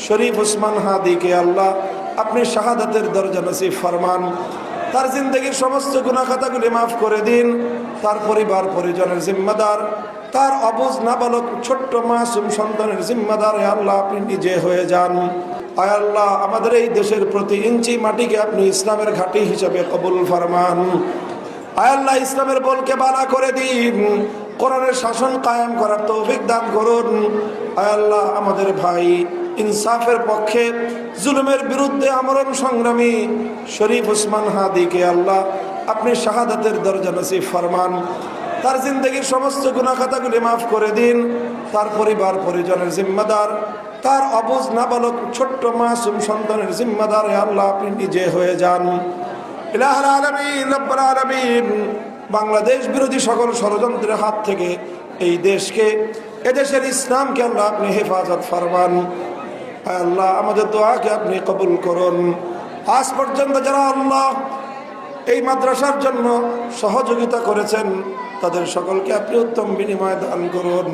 শরীফ ওসমান হাদিকে আল্লাহ আপনি শাহাদাতের দরজা নসিব ফরমান। তার জিন্দগির সমস্ত গুনাহ খাতাগুলি মাফ করে দিন। তার পরিবার পরিজনের জিম্মাদার, তার অবুঝ নাবালক ছোট্ট মাসুম সন্তানের জিম্মাদার আল্লাহ আপনি নিজে হয়ে যান। আয় আল্লাহ, আমাদের এই দেশের প্রতি ইঞ্চি মাটিকে আপনি ইসলামের ঘাঁটি হিসেবে কবুল ফরমান। আয় আল্লাহ, ইসলামের বলকে বালা করে দিন, কোরআনের শাসন কায়েম করার তৌফিক দান করুন। আয় আল্লাহ, আমাদের ভাই ইনসাফের পক্ষে জুলুমের বিরুদ্ধে আমরণ সংগ্রামী শরীফ ওসমান হাদিকে আল্লাহ আপনি শাহাদাতের দরজা নসিব ফরমান। তার জিন্দগির সমস্ত গুনাহ খাতাগুলি মাফ করে দিন। তার পরিবার পরিজনের জিম্মাদার, তার অবুঝ নাবালক ছোট্ট মাসুম সন্তানের জিম্মাদার আল্লাহ আপনি নিজে হয়ে যান। ইলাহুল আলামিন, রব্বুল আলামিন, বাংলাদেশ বিরোধী সকল ষড়যন্ত্রের হাত থেকে এই দেশকে, এদেশের ইসলামকে আল্লাহ আপনি হেফাজত ফরমান। আল্লাহ, আমাদের দোয়াকে আপনি কবুল করুন। আজ পর্যন্ত যারা আল্লাহ এই মাদ্রাসার জন্য সহযোগিতা করেছেন তাদের সকলকে আপনি উত্তম বিনিময় দান করুন।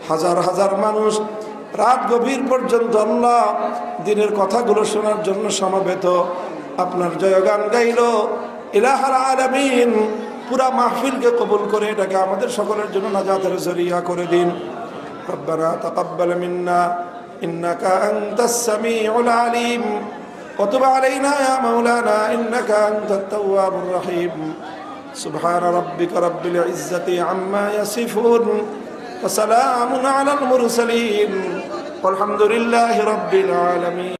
হাজার হাজার মানুষ রাত গভীর পর্যন্ত আল্লাহ দিনের কথাগুলো শোনার জন্য সমবেত, আপনার জয়গান গাইল। ইলাহুল আলামিন, পুরা মাহফিলকে কবুল করে এটাকে আমাদের সকলের জন্য নাজাতের জরিয়া করে দিন। রব্বানা তাকাব্বাল মিন্না ইন্নাকা আনতাস সামিউল আলিম ওয়া তুব আলাইনা ইয়া মাওলানা ইন্নাকা আনতাত তাওয়াবুর রহিম। সুবহানা রাব্বিকা রাব্বিল ইজ্জাতি আম্মা ইয়াসিফুন ওয়া সালামুন আলাল মুরসালিন ওয়ালহামদুলিল্লাহি রাব্বিল আলামিন।